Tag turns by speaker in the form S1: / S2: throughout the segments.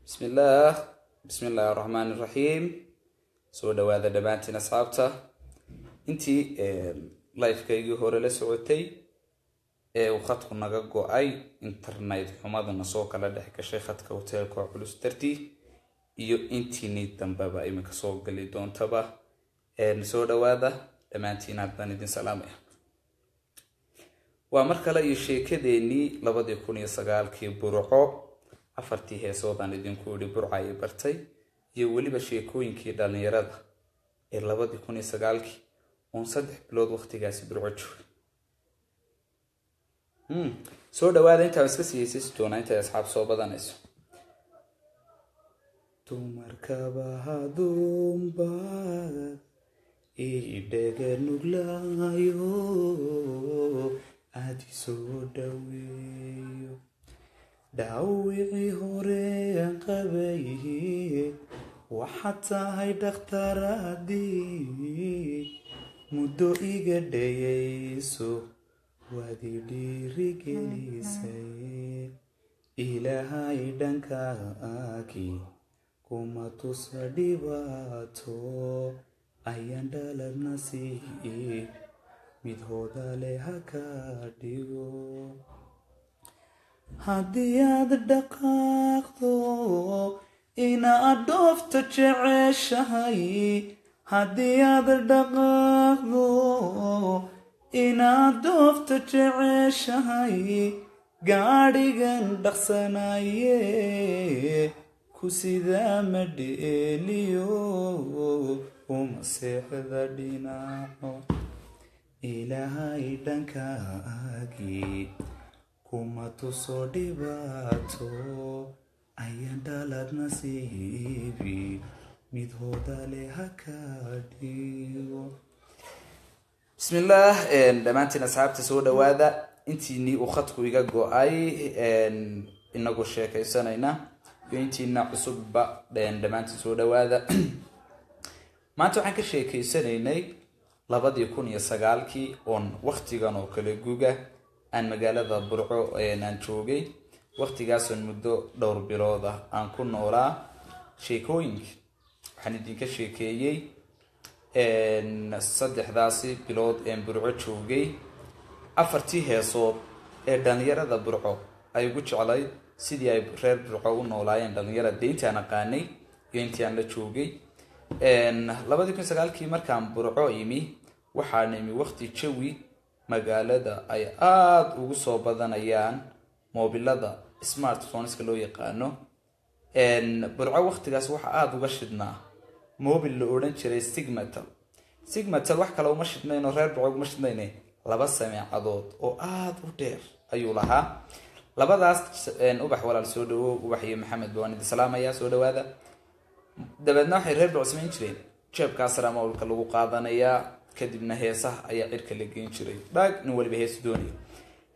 S1: بسم الله الرحمن الرحيم. سو دواada dhamaantiin asxaabta intii live kaygu hore la socotay uu khadku naga go'ay internet xumadana soo kala dhex gashay khadka hotelka culus dartii iyo intii dambaba imika soo gali doontaba soo dhawaada dhamaantiin hadaan idin salaamay. waa markale iyo sheekadeeni 2009kii Burco afartii heesoodan idinku yiri Burco ay bartay iyo waliba sheekooyinkii dhalinyarada ee 2009kii on 3 bilood waqtigaasi Burco joogay. soo dhawaada inta iska siiyay doona inta asxaab soo badanayso. dumarkaba hadumba idhaga nuglayo aadi soo dhaweeyo dawicii hore aan qabay waxaad tahay dhakhtaradii muddo iga dhayayso waad i dhiirigelisay ilaahay dhankaagii kuma tusa dhibaato ayaan dhalad nasiib mid hooda leh ha ka dhigo. haddii aad dhaqaaqdo inaad dhoofto jeceshahay haddii aad dhaqaaqdo inaad dhoofto jeceshahay gaadhigan dhaqsanaye ku sidaa ma dheeliyo uma seexda dhinaco ilaahay dhankaagii kuma tuso dhibaato ayaan dhalad nasiibi mid hooda leh ha ka dhigo. bismillah dhamaantiin asxaabta soo dhawaada intiini uu khadku iga go'ay inagu sheekaysanayna iyo intiina cusubba dhamaantiin soo dhawaada. maanta waxaan ka sheekaysanaynay 2009kii on waqtigan oo kale guga aan magaalada Burco aan joogay waqtigaas oo muddo dhowr bilood ah aan ku noolaa sheekooyinka waxaan idinka sheekeeyay saddexdaasi bilood ee Burco joogay afartii heesood ee dhalinyarada Burco ay ugu jeclay sidii ay reer Burco u noolaayeen dhalinyarada deynta aan aqaanay iyo intii aan la joogay 2009kii markaan Burco imi waxaan imi waqti jawi magaalada ay aad ugu soo badanayaan mobilada smartphones loo yaqaano Burco waqtigaas waxa aad uga shidnaa mobil la oran jiray Sigmatel wax kale uma shidnayno reer Burco uma shidnaynay laba sameecadood oo aad u dheer ayuu lahaa. labadaas ubax walaal soo dhawo ubax iyo Maxamed baan idin salaamayaa soo dhawaada. dabadna waxay reer Burco sameyn jireen jeebkaas raamowlka lagu qaadanayaa kadibna heesaha ayaa cirka la geyn jiray dhaag in waliba hees doonay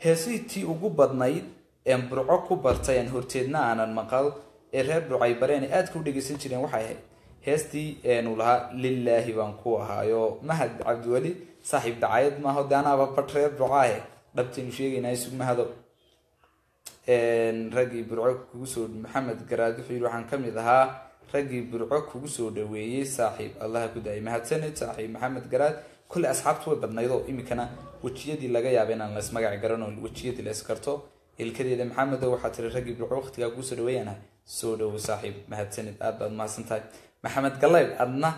S1: heesii ugu badnayd ee Burco ku bartay aan horteedna aanan maqal ee reer Burco ay bareen aad ku dhageysan jireen waxay ahayd heestii uu lahaa lillaahi baan ku ahaayo Mahad Cabdiwali saaxiib dacayad ma hodaanaba reer Burco ah dhabtiin sheegaynaa isku mahado ragii Burco kugu soo Maxamed Garaad wuxuu waxaan kamid ahaa ragii Burco kugu soo dhaweeyay saaxiib Allah ku daay mahadsanid saaxiib Maxamed Garaad kulli asxaabtu way badnaydoo imikana wajiyadii laga yaabay inaan la ismagac garano wajiyadii la iskarto ilkadeeda Maxamed waxa tiri ragii Burco waqtiga kugu soo dhaweeyana soo dhaw saaxiib mahadsanid aad baad mahadsantahay. Maxamed Galayd adna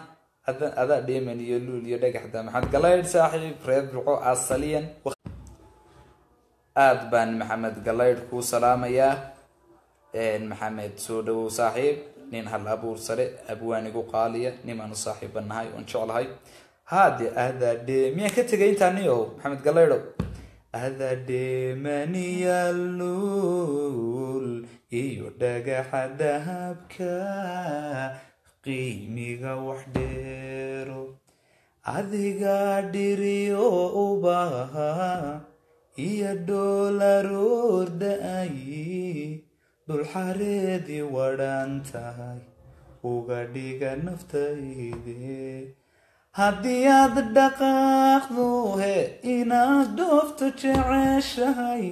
S1: ada dheeman iyo luul iyo dhagaxda Maxamed Galayd saaxiib reer Burco asaliyan aad baan Maxamed Galayd ku salaamayaa Maxamed soo dhaw saaxiib nin hal abuur sare abwaanigu qaaliya niman saaxiibanahay oo jecelahay haadi ada deemiya ka tagay intaaniyo Maxamed Galaydo ada deemaniyalul iyo dhagaxa dahabka qiimiga wax dheero adiga dhiriyo ubaha iyo doolaroor da'ay dul xareedii wadhan tahay uga dhiga naftayde haddii aad dhaqaaqdo inaad dhoofto jeceshahay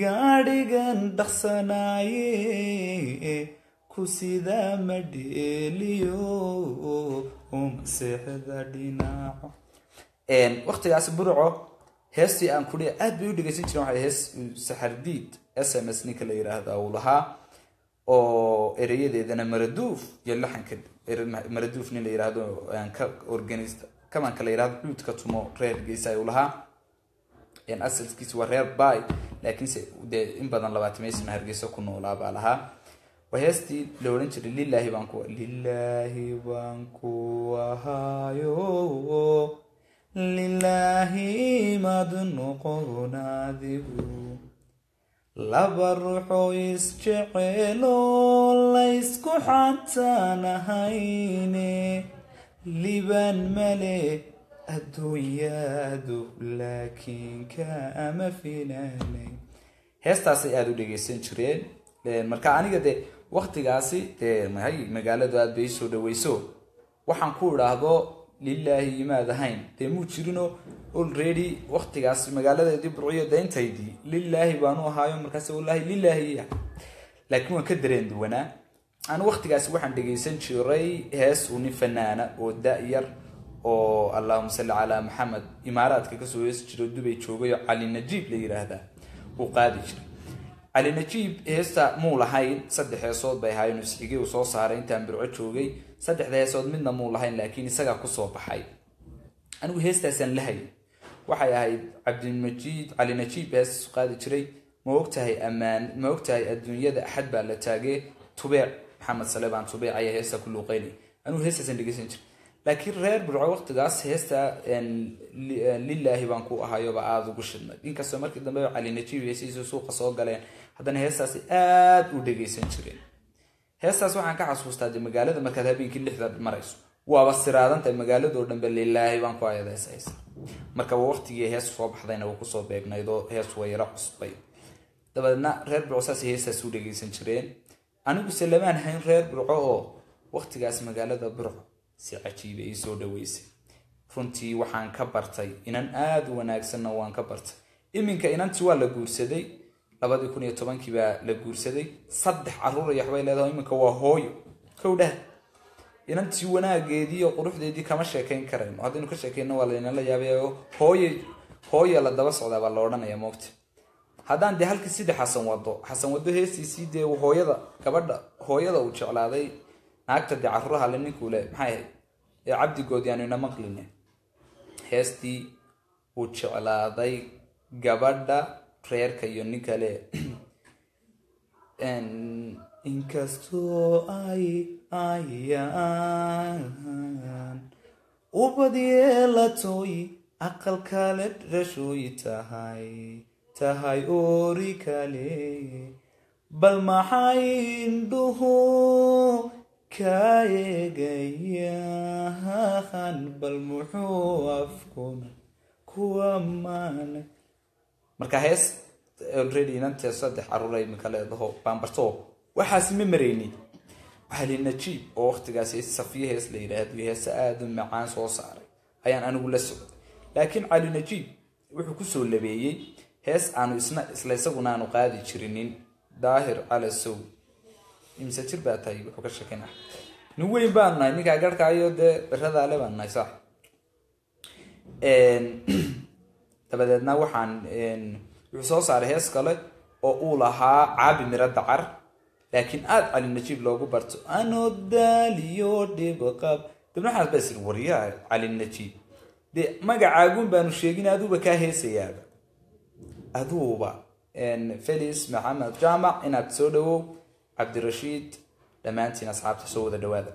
S1: gaadhigan dhaqsanaye كسيدا مديليو ومسيحدا ديناعو وقت ياس برعو هستي أن كلية أدبيو دقيسين جرون هاي هس سحرديد SMS نيك اللي يراهد أولها أو إريد إذا مردوف يلحن كد مردوف نيل يراهدو يعني كأورجانيست كمان كلا يراهد بيوت كتمو رير جيسا أولها يعني أصل كيس ورير باي لكن ده إن بدن لبعت ميس مهرجيسا كنا ولا بالها وهستي لو ننشر لله بانكو هايو لله مدن قناديو لبروحو يسجعلو ليسكو حتى نهيني لبن ملي الدويادو لكن كأما فيناني هستاسي أدو ديجيسين شرين marka aniga de waqtigaasi de mahay magaalada aad bay soo dhaweyso waxaan ku iraahdo lillahi imaadahayn de mu jirino already waqtigaasi magaalada dib ruuyo deentaydi lillahi baanu ahaayo markaas wallahi lillahi laakiin waan ka dareen duwana aan waqtigaasi waxaan dhageysan jiray hees uni fanaana oo daayar oo Allahumma salli ala Muhammad imaaraadka ka soo hees jiro Dubai joogay Ali Najib la yiraahdaa oo qaadi jiray علي نجيب هسه مو لهين صدق هسود بهاي نسيجي وصوص هارين تنبرع جوجي صدق ذا هسود منا مو لهين لكن يسقى قصوب بحي أنا وهسه سن لهي وحي هاي عبد المجيد علي نجيب هس قاعد تري موقتها أمان موقتها الدنيا ذا أحد بالتاجي تبيع محمد صليبان تبيع أي هسه كله قيني أنا وهسه سن لقيسنج لكن غير برع وقت قاس هسه لله بانكو هايو بعض وقشنا إن كسمر كده بيع علي نجيب يسيس سوق سوق قلين haddana heestaasi aad u dhageysan jireen heestaas waxaan ka xasuustaa magaalada marka habeenkii 6 marayso waaba siraadanta magaalada oo dhanba leeyahay baan ku ayadaysaa marka waqtigii hees soo baxdayna uu ku soo beegnaydo hees wayra cusbay dabadna reer Burcos heestaas u dhageysan jireen anigu salamaan hayn reer Burco oo waqtigaas magaalada Burco si cajiib ay soo dhaweysay runtii waxaan ka bartay inan aad u wanaagsan waan ka bartay iminka inantii waa la guursaday 2010 kiba la guursaday saddex caruur iyo waxbay leedahay iminka waa hooyo kowdha inantii wanaageedii iyo quruxdeedii kama sheekayn kareen hadii inu ka sheekayno waa la la yaabayo hooyo la daba socdaa baa la oranaya moogta hadaan de halkii sidii xasan wado heesiisii de hooyada gabadha hooyada uu jeclaaday naagta de caruuraha la ninku le maxay ee cabdigood yaanu ina maqline heestii uu jeclaaday gabadha reerka iyo ninkale inkasto ayaan ubadiyelatoy aqal kale rashoy tahay ori kale bal maxay induhu kayegayan bal muxuu afkuna kuwa maana marka hees already inanta saddex caruuray marka leedaho baanbarto waxaas ma mareyni Ali Najib oo waqtigaas safiye hees la yiraahdo hees aad u macaan soo saaray ayaan anigu la socday laakiin Ali Najib wuxuu ku soo labeeyay hees aanu isla isaguna aanu qaadi jirinin daahir ala saw imsa jirbaa wuxuu ka shaqeynaa nin weyn baan nahay ninka garkaayo de barada le baan nahay sax tabadeedna waxaan wuxuu soo saaray hees kale oo uu lahaa caabi mira dacar laakiin aad Ali Najib loogu barto anoo daaliyo dhibqab dabna xaas bas wariyaa Ali Najib de magacaagun baanu sheegin aduuba ka heesayaaba aduuba Felix Maxamed Jaamac inaad soo dhawo Cabdirashiid dhamaantiin asxaabta soo wada dhawaada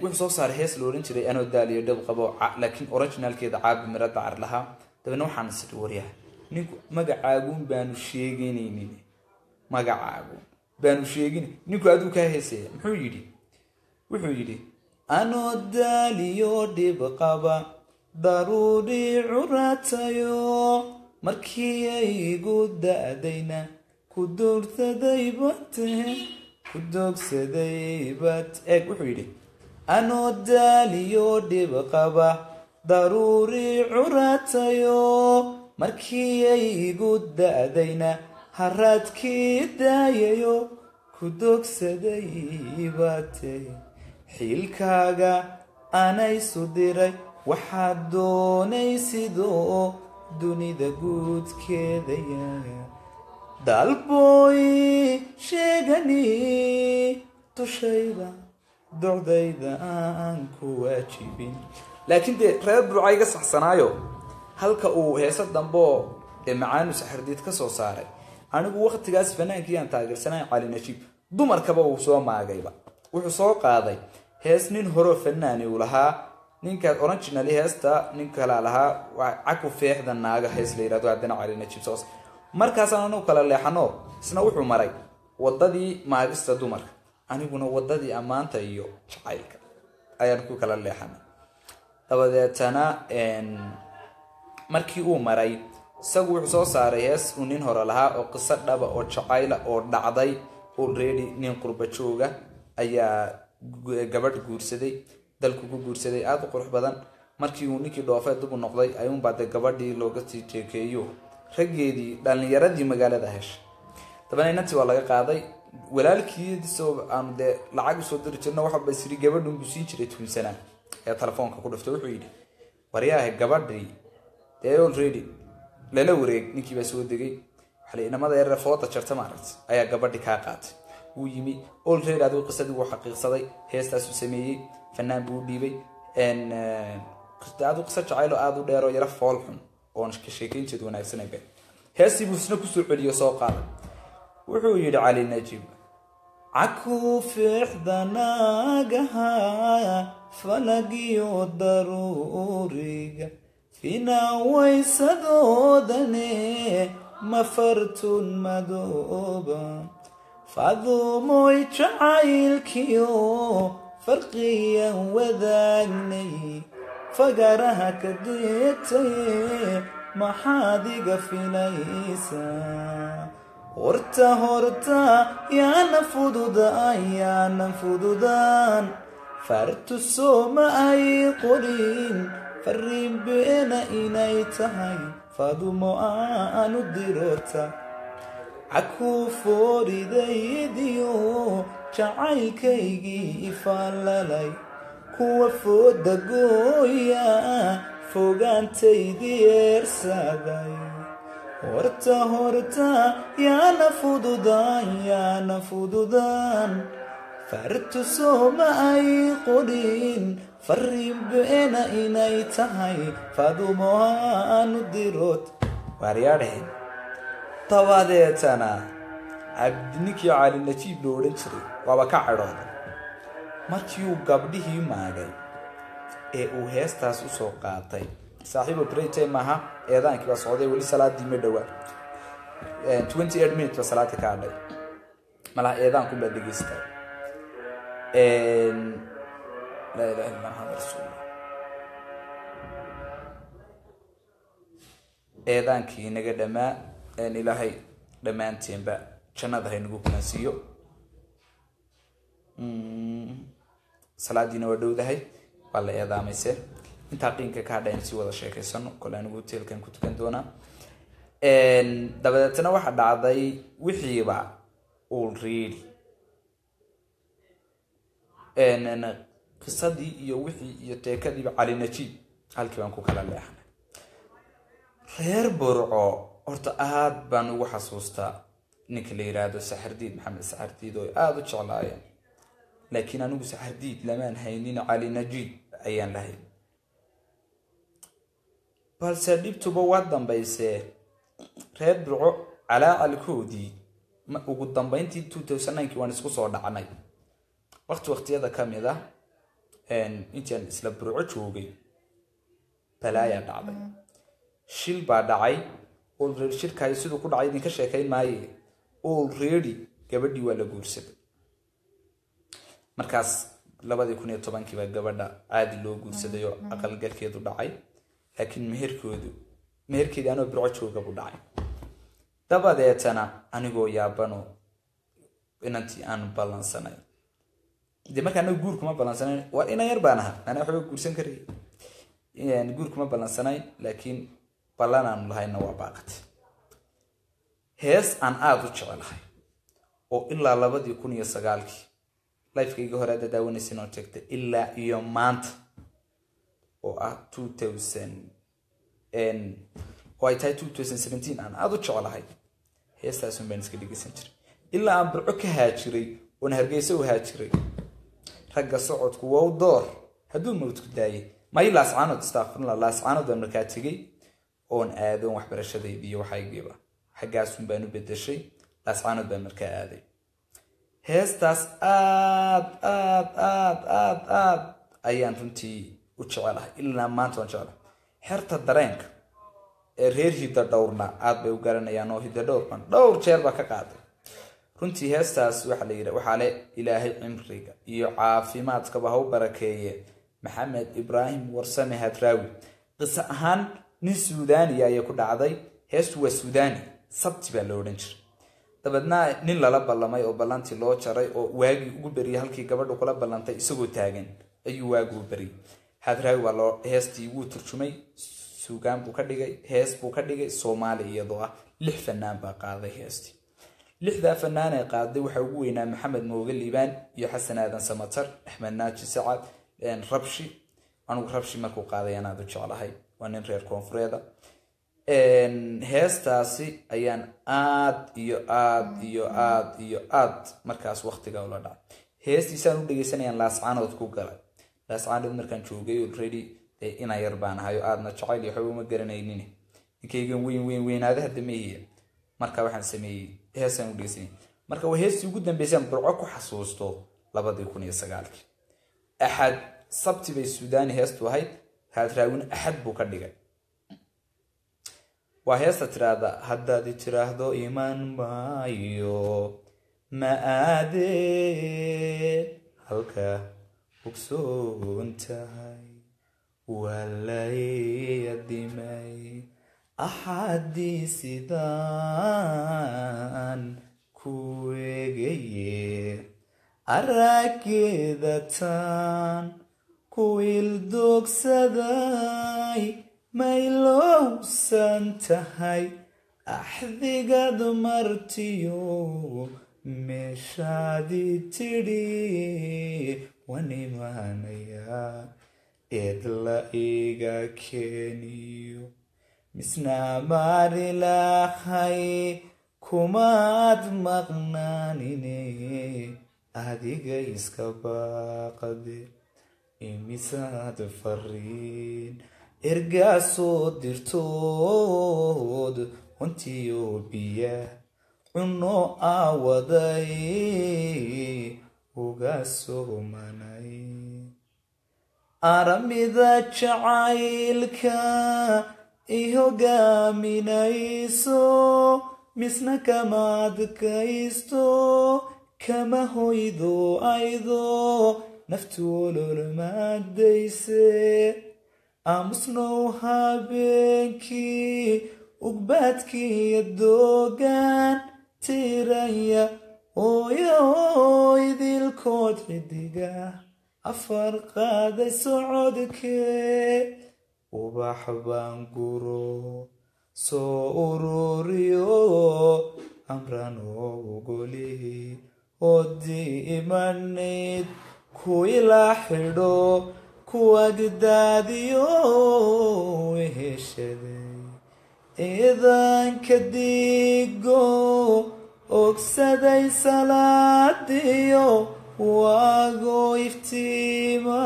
S1: wuxuu soo saaray hees loo oran jiray anoo daaliyo dhibqabo laakiin originalkeeda caabi mira dacar lahaa dabna waxaan sidii wariyaa ninku magacaagun baanu sheegaynaynin magacaagun baanu sheegin ninku aduu ka heesay wuxuu yiri anoo daaliyo dhibqaba daruuri curatayo markii ay igu daadayna ku doogsaday bat wuxuu yiri anoo daaliyo dhibqaba daruuri curatayo markii ay igu daadayna haradkii daayayo kudogsaday baatay xilkaaga anay sudiray waxaad doonaysidoo dunida guudkeeda yaga dalbooy sheegani tushayda docdayda aan ku waajibin laakiin dee reer burca iga saxsanaayo halka uu heesa dambo ee macaanu saxardiid ka soo saaray anigu waqtigaas fanaankii aan taageersanay cali najiib dumarkaba uu soo maagayba wuxuu soo qaaday hees nin horo fanaani uu lahaa ninkaas originally heesta nin kala lahaa waa caku feexda naaga hees la yiraahdo haddana cali najiib soos markaas aanu kala leexano isna wuxuu maray wadadii maagista dumarka aniguna wadadii amaanta iyo jacaylka ayaan ku kala leexanay dabadeetana markii uu maray isagu wuxuu soo saaray hees uu nin hore lahaa oo qiso dhaba oo jacayla oo dhacday already nin qurba jooga ayaa gabadh guursaday dalku ku guursaday aad u qurux badan markii uu ninkii dhoofay dib u noqday ayuun baa gabadhii looga sii jeekeeyo raggeedii dhalinyaradii magaalada heshay dabana inantii waa laga qaaday walaalkii soo aan de lacag soo diri jirna waxa bay siri gabadhu guusin jiray tuunsanaa ee telefoonka ku dhiftay wuxuu yidhi waryaha gabadhii dee already lala wareeg ninkii baa soo degay xalay inamada yar fooda jarta maaragtay ayaa gabadhii ka qaatay uu yimi already aad qisadii uu xaqiiqsaday heestaas uu sameeyay fanaan buu dhiibay aad qisa jacayl aad u dheer oo yara fool xun oo ka sheekeyn jeed wanaagsan ay heestii buu isna ku soo celiyo soo qaaday wuxuu yidhi cali najiib caku fiixdanagaha falagiyo daruuriga fina waysadoodane mafartun madooba fadumoy jacaylkiyo farqiyan wadaagnay fagaraha ka geetaye maxaad iga filaysaa horta yaana fududaan fartu sooma ay qorin farriin beena inay tahay fadumo aanu dirota caku fooridaydyo jacaylkaygii ifaalalay kuwa fooda gooya fogaantaydii eersaday horta yaana fududaan fartu sooma ay qorin farriin beena inay tahay fadumo aanu dirot waaryaadhaheen dabadeetana cabdininkii cali najiib loo odhan jiray waaba ka cadhooday markii uu gabdhihii maagay ee uu heestaas u soo qaatay saaxiibo playtime aha eedaankii baa socday weli salaadii ma dhowaa 28 minutes baa salaadii ka hadhay malaha eedaanku baa dhegeystay la ilaha illa muhammad rasuulullah eedaankii naga dhamaa ilaahay dhammaanteenba jannada haynagu kulansiiyo salaadiina waa dhowdahay waa la eedaamayse intaa qiinka ka hadhayn si wada sheekaysano kole anigu hotelkan ku tukan doonaa dabadeetana waxa dhacday wixiiba already qisadii iyo wixii iyo teekadiiba cali najiib halkii baan ku kala leexnay reer burco horta aad baan ugu xasuustaa ninka la yiraahdo saxardiid maxamed saxardiid oo aad u jeclaayeen laakiin anigu saxardiid lamaan haynin cali najiib ayaan lahayn balse dhibtuba waa dambaysee reer burco calaalkoodii ugu dambayntii 2009 waan isku soo dhacnay waqtiyada kamid ah intaan isla burco joogay balaaya dhacday shil baa dhacay already shirkaay sidoo ku dhacay idinka sheekayn maaye already gabadhii waa la guursaday markaas 2010 baa gabadha caadi loo guursaday oo aqal galkeedu dhacay laakiin meherkeedii anoo burco jooga buu dhacay dabadeetana anigoo yaabano inantii aan balansanay de markaa anagu guur kuma balansanayn waa ina yar baan ahaa anaa waxba guursan karay guur kuma balansanayn laakiin balan aan lahayna waa baaqatay hees aan aad u jecelahay oo ilaa 2009 lifekayga hore aad daawanaysan oo tagtay ilaa iyo maanta oo ah 2000 oo ay tahay 2017 aan aad u jeclahay heestaas un baan iska dhegeysan jiray ilaa aan burco ka haajiray oo Hargeysa u haajiray ragga socodku waa door hadduu mawdku daayay ma ilaas caanod astaghfirullah laas caanod aan markaa tagay oon aado waxbarashadayda iyo waxaygiiba xagaas un baan u bedeshay laas caanod baan markaa aaday heestaas aad ayaan runtii u jecelahay ilaa maanta waan jecelahay xerta dareenka ee reer hidda dhowrna aad bay u garanayaan oo hidda dhowrban dhowr jeer baa ka qaaday runtii heestaas waxa la yiraahdaa waxa le ilaahay cimriga iyo caafimaadka ba u barakeeye maxamed ibraahim warsame hadraawi qisa ahaan nin suudaani ay ku dhacday heestu waa suudaani sabti baa la oran jiray dabadna nin lala ballamay oo ballanti loo jaray oo waagi ugu bari halkii gabadhu kula ballantay isagoo taagan ayuu waagi u bari hadraawi waa loo heestii uu turjumay suugaan buu ka dhigay hees buu ka dhigay Soomaali iyadoo ah 6 fanaan baa qaaday heestii 6 fanaan ay qaaday waxa ugu weynaa maxamed mooga liibaan iyo xasan aadan samatar axmed naaji sacad rabshi anu rabshi markuu qaaday aan aad u jeclahay waa nin reer koonfureeda heestaasi ayaan aad markaas waqtiga ula dhacay heestiisaan u dhageysanayaan laas caanood ku galay laas caanood markaan joogay already ina yar baan ahayo aadna jacayl iyo xubuma garanaynin inkaygan weynaada hadda meeyay marka waxaan sameeyay heesaan u dhageysanay marka waa heestii ugu dambeysay burco ku xasuusto 2009 axad sabti bay suudaani heestu ahayd hadraawin axad buu ka dhigay waa heesta tiraahda haddaad tiraahdo iman maayo ma aadee halka ogsoon tahay walay adimay axadii sidaan ku eegaye arageeda taan ku ildogsaday maylowsan tahay axdigad martiyo meeshaadi tidhi wanimanaya edla iga keeniyo misna maarilahay kumaad maqnaanine adiga iska baaqade imisaad fariin ergaasoo dirtood wantiyo biya cuno aawaday uga soomanay aramida jacaylka i hogaaminayso misna kama adkaysto kama hoydo aydo naftu ololmaadayse amusnow habeenkii ugbaadkii doogaan tiraya idilkood xidiga afar qaaday socodkee ubax baan guro soo ururiyo amran ogoli oo diimaneyd ku ila xidho kuwagdaadiyo heshaday idanka digo ogsaday salaadiyo waago iftiima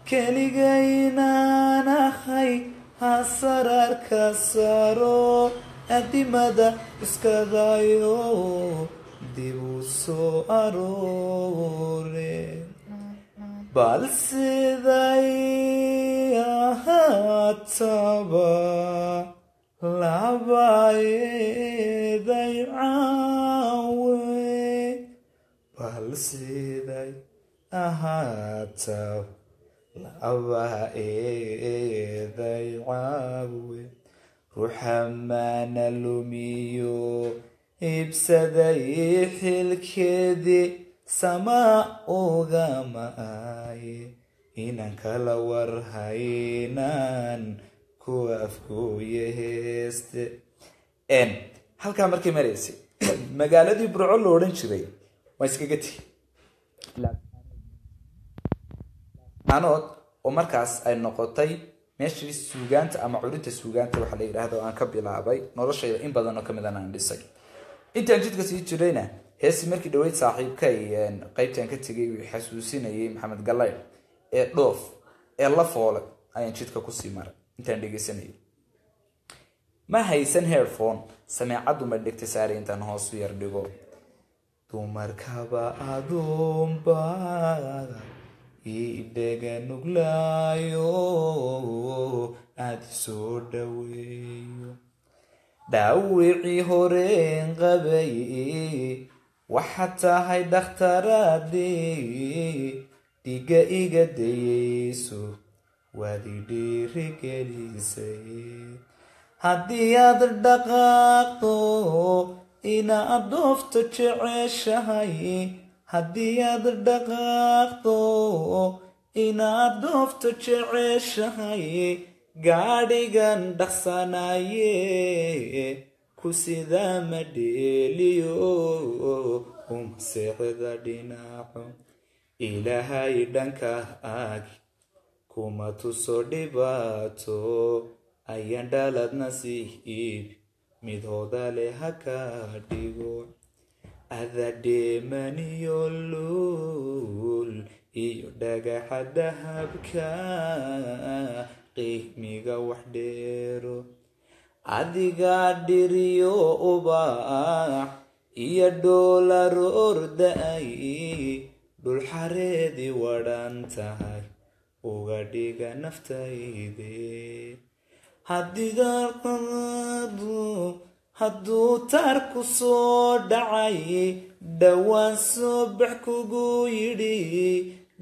S1: keligaynaan ahay hasararka saro adimada iskadayo dib u soo aroore bal siday ahaataba labaeeday caawe bal siday ahaataba labaeeday caawe ruuxa maana lumiyo ibsaday xilkeedii samaa ugama aaye inaan kala warhaynaan ku afkuye heeste halkaa markay maraysay magaaladii burco la odhan jiray waa iskaga tegi anood oo markaas ay noqotay meeshii suugaanta ama curinta suugaanta waxa la yiraahdo aan ka bilaabay noloshayda in badan oo kamid aan dhisay intaan jidka sii jirayna heesi markii dhaweyd saaxiibkay qaybtan ka tagay uu xasuusinayay maxamed galay ee dhoof ee la foolay ayaan jidka ku sii maray intaan dhegeysanayay ma haysan headphone sameecadu ma dhigtay saaray intaan hoos u yar dhigo dumarkaba adoomba idega nuglayo aad soo dhaweeyo dhaawicii horeen qabay waxa tahay dhakhtaradii dhiga iga dayeyso waad i dhiirigelisay haddii aad dhaqaaqdo inaad dhoofto jeceshahay haddii aad dhaqaaqdo inaad dhoofto jeceshahay gaadhigan dhaqsanaye ku sidaa ma dheeliyo uma seexda dhinaco ilaahay dhanka ag kuma tuso dhibaato ayaan dhalad nasiib mid hooda leh ha ka dhigo adadheemaniyo luul iyo dhagaxa dahabka qiimiga wax dheero adigaa dhiriyo ubax iyo doolar orda-ay dhul xareedii wadhan tahay uga dhiga naftayde hadduu taarku soo dhacay dhowaan soo bax kugu yidhi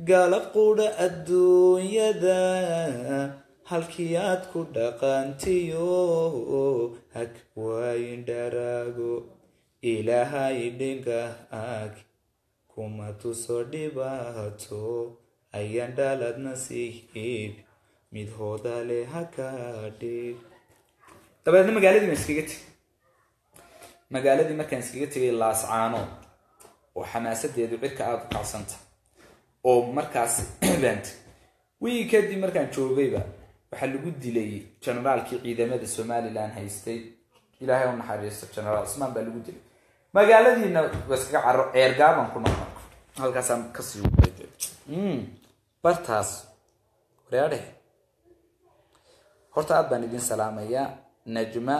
S1: galab qudha adduunyada halkii aad ku dhaqantiyo hag waayin dharaago ilaahay dhinka ag kuma tuso dhibaato ayaan dhalad nasiib mid hooda leh ha ka dhig dabeedna magaaladii ma iskaga tegi magaaladii markaan iskaga tegay laascaano oo xamaasadeedu cirka aad u kacsanta oo markaas event kadib markaan joogayba waxaa lagu dilay generaalkii ciidamada Somaliland haystay ilaahay u naxariisto generaal Usman baa lagu dilay magaaladiina waskaga caro eergaaban ku noqon halkaas aan ka sii wadaday bartaas wareere horta aad baan idin salaamayaa najma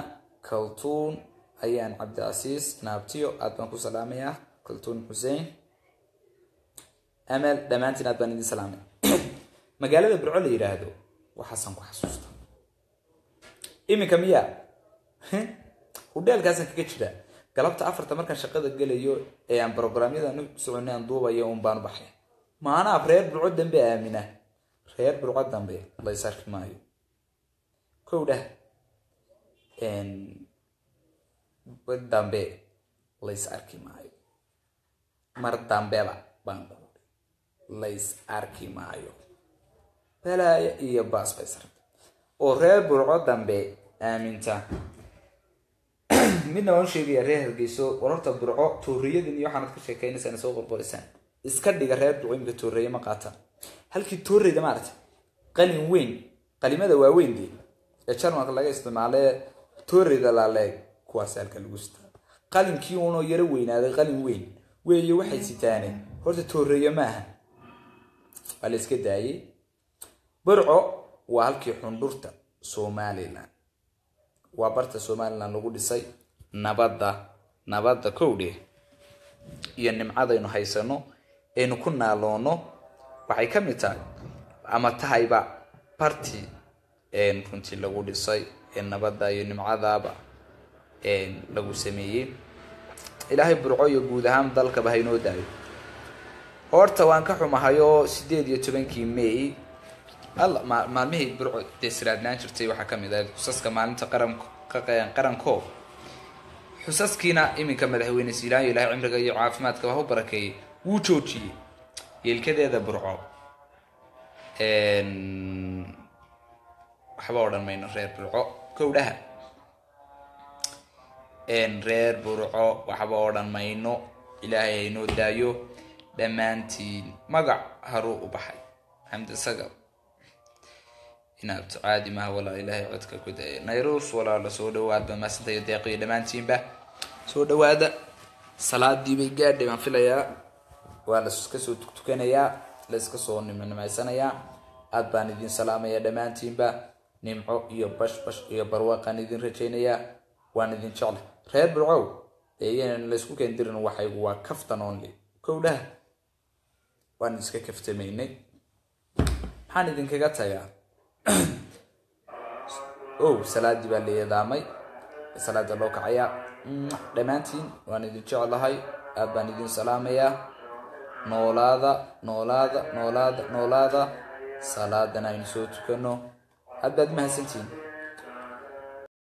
S1: kaltuun ayaan cabdiasiis naabtiyo aad baan ku salaamayaa kaltuun xuseen amal dhamaantiin aad baan idin salaamayaa magaalada burco la yiraahdo waxaan ku xasuustaa iminka miya hudheelkaasan kaga jira galabta afarta markaan shaqada galayo ee aan programyada nu soconay aan duubayo un baan baxay maana reer burco dambe aamina reer burco dambe la isarki maayo kowda dambe la isarki maayo mar dambeba baan ku la isarki maayo balaaya iyo baas bay sarta oo reer burco dambe aaminta midna waan sheegay reer Hargeyso wararta burco tooriyadin iyo waxaan ka sheekaynaysaa soo qorqorisaan iska dhiga reer burco imka tooriye ma qaata halkii tooriyada maarta qalin weyn qalimada waa weyn ee charmanka laga isticmaalay tooriyada la leeg kuwaas halka lagu istaa qalinkii uu noo yara weynaaday qalin weyn weeyo waxay sitaaneen horta tooriye maaha wala iska daayay burco waa halkii xundurta Somaliland waa barta Somaliland lagu dhisay nabadda kowdhe iyo nimcadaynu haysano aynu ku naaloono waxay ka mid tahay ama tahayba party runtii lagu dhisay nabadda iyo nimcadaaba lagu sameeyay ilaahay burco iyo guud ahaan dalka bahaynoo daayo horta waan ka xumahayo 18 May maalmihii burco desraadnaan jirtay waxa ka mid ah xusaska maalinta qaranko xusaskiina iminka madaxweyne Siilaan ilaahay cimriga iyo caafimaadka wax u barakeeyay wuu joojiyay yeelkadeeda burco waxba oran mayno reer burco kowdhaha reer burco waxba odhan mayno ilaahay haynoo daayo dhammaantiin magac haruu u baxay xamdi sagal inaad caadi maaha walaa ilaahay codka ku daaya nayruus walaala soo dhawaadba maasantay deeqiyo dhammaantiinba soo dhawaada salaadii bay gaadhay baan filayaa waa la iska soo tukanayaa la iska soo nimaysanayaa aad baan idin salaamaya dhammaantiinba nimco iyo bash iyo barwaaqaan idin rajaynayaa waan idin jecel reer burcow ayaan la isku keendirin waxay waa kaftan only kowdhaha waan iska kaftamaynay maxaan idinkaga tagaa salaadii baa leedaamay salaada loo kacayaa dhammaantiin waan idin jecelahay aad baan idin salaamayaa noolaada salaadana aynu soo tukano aad baad mahadsantihiin